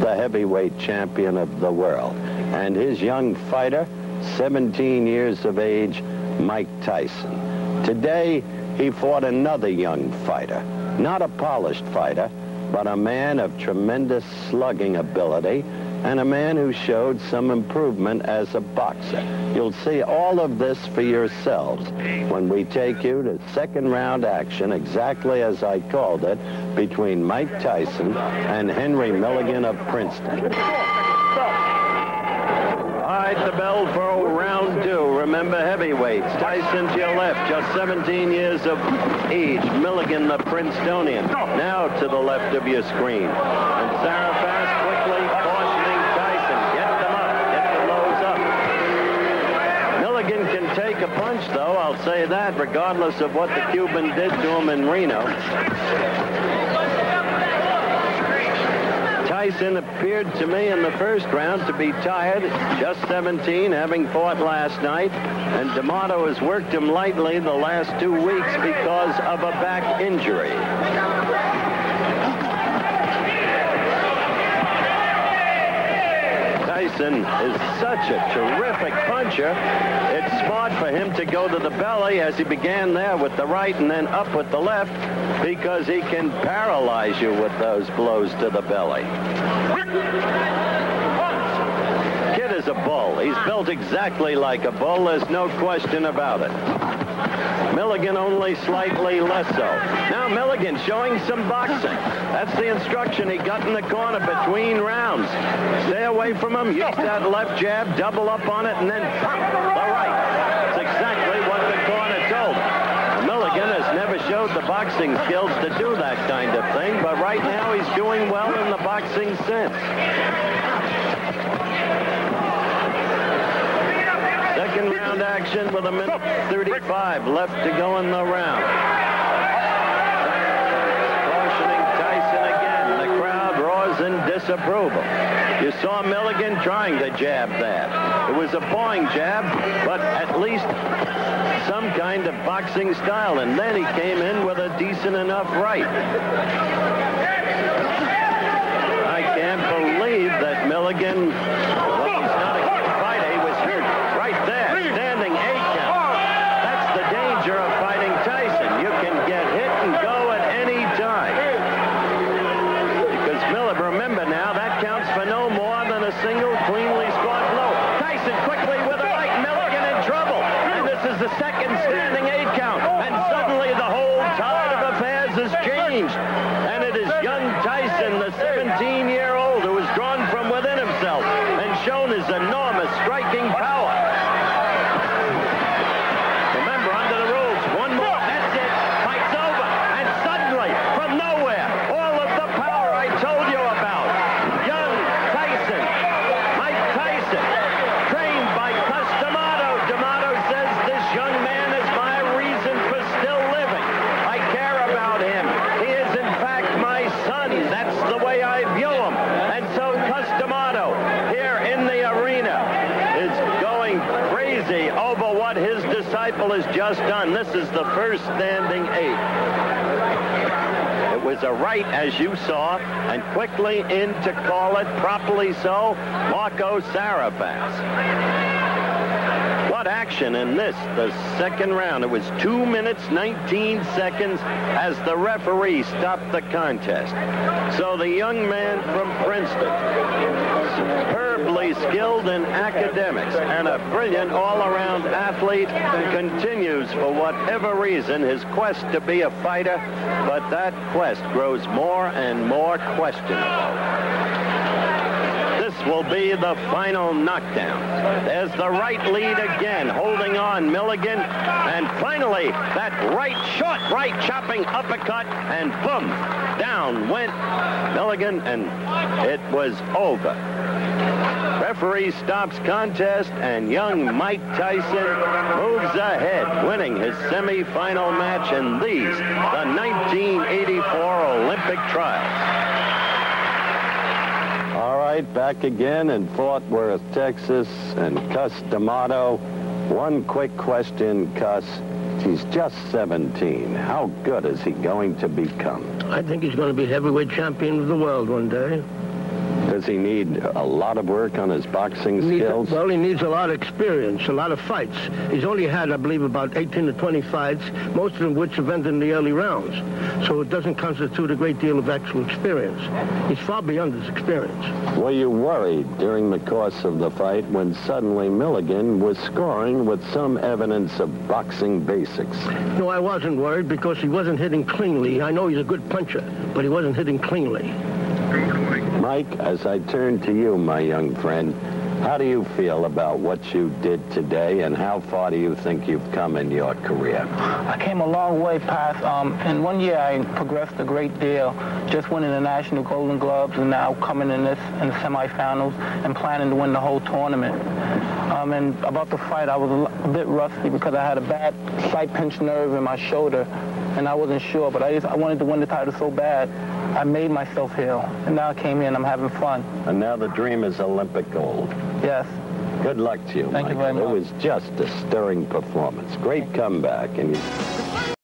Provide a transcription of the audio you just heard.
the heavyweight champion of the world. And his young fighter, 17 years of age, Mike Tyson. Today, he fought another young fighter. Not a polished fighter, but a man of tremendous slugging ability and a man who showed some improvement as a boxer. You'll see all of this for yourselves when we take you to second-round action, exactly as I called it, between Mike Tyson and Henry Milligan of Princeton. All right, the bell for round two. Remember, heavyweights. Tyson to your left, just 17 years of age. Milligan, the Princetonian, now to the left of your screen. And Sarah Fast quickly cautioning Tyson. Get them up. Get the lows up. Milligan can take a punch, though. I'll say that, regardless of what the Cuban did to him in Reno. Tyson appeared to me in the first round to be tired, just 17, having fought last night, and D'Amato has worked him lightly the last 2 weeks because of a back injury. Tyson is such a terrific puncher. It's smart for him to go to the belly, as he began there with the right and then up with the left, because he can paralyze you with those blows to the belly. Kid is a bull. He's built exactly like a bull. There's no question about it. Milligan only slightly less so. Now Milligan showing some boxing. That's the instruction he got in the corner between rounds. Stay away from him. Use that left jab, double up on it, and then the right. That's exactly what the corner told him. Milligan has never showed the boxing skills to do that kind of thing, but right now he's doing well in the boxing sense. Second round action with 1:35 left to go in the round. Cautioning Tyson again. The crowd roars in disapproval. You saw Milligan trying to jab there. It was a pawing jab, but at least some kind of boxing style, and then he came in with a decent enough right. I can't believe that Milligan, well, he's not a good fighter. He was hurt right there, standing 8 count. That's the danger of fighting Tyson. You can get hit and go at any time. Because remember now, that counts for no more than a single cleanly scored blow. Tyson quickly with a right, Milligan in trouble. And this is the second standing 8 count. And suddenly the whole tide of affairs has changed. And it is young Tyson, the 17-year-old, who has drawn from within himself and shown his enormous striking power. Remember, under the rules, one more, that's it, fight's over. And suddenly, from nowhere, all of the power I told you about. Young Tyson, Mike Tyson, trained by D'Amato. D'Amato says this young man is my reason for still living. I care about him. He is, in fact, my son. That's the way I view him. And so D'Amato, here in the arena, is going crazy over what his disciple has just done. This is the first standing 8. It was a right, as you saw, and quickly in to call it, properly so, Marco Sarafaz. What action in this, the second round. It was 2 minutes, 19 seconds as the referee stopped the contest. So the young man from Princeton, superbly skilled in academics and a brilliant all-around athlete, continues for whatever reason his quest to be a fighter, but that quest grows more and more questionable. This will be the final knockdown. There's the right lead again, holding on Milligan, and finally that right, short right, chopping uppercut, and boom, down went Milligan, and it was over. Referee stops contest, and young Mike Tyson moves ahead, winning his semi-final match in these, the 1984 Olympic trials. All right, back again in Fort Worth, Texas, and Cus D'Amato. One quick question, Cus. He's just 17. How good is he going to become? I think he's going to be heavyweight champion of the world one day. Does he need a lot of work on his boxing skills? Well, he needs a lot of experience, a lot of fights. He's only had, I believe, about 18 to 20 fights, most of them which have ended in the early rounds. So it doesn't constitute a great deal of actual experience. He's far beyond his experience. Were you worried during the course of the fight when suddenly Milligan was scoring with some evidence of boxing basics? No, I wasn't worried because he wasn't hitting cleanly. I know he's a good puncher, but he wasn't hitting cleanly. Mike, as I turn to you, my young friend, how do you feel about what you did today, and how far do you think you've come in your career? I came a long way past. In 1 year, I progressed a great deal, just winning the National Golden Gloves, and now coming in the semifinals and planning to win the whole tournament. And about the fight, I was a bit rusty because I had a bad slight pinched nerve in my shoulder, and I wasn't sure, but I wanted to win the title so bad. I made myself heal, and now I came here and I'm having fun. And now the dream is Olympic gold. Yes. Good luck to you, Thank Michael. you very much. It was just a stirring performance. Great comeback. And you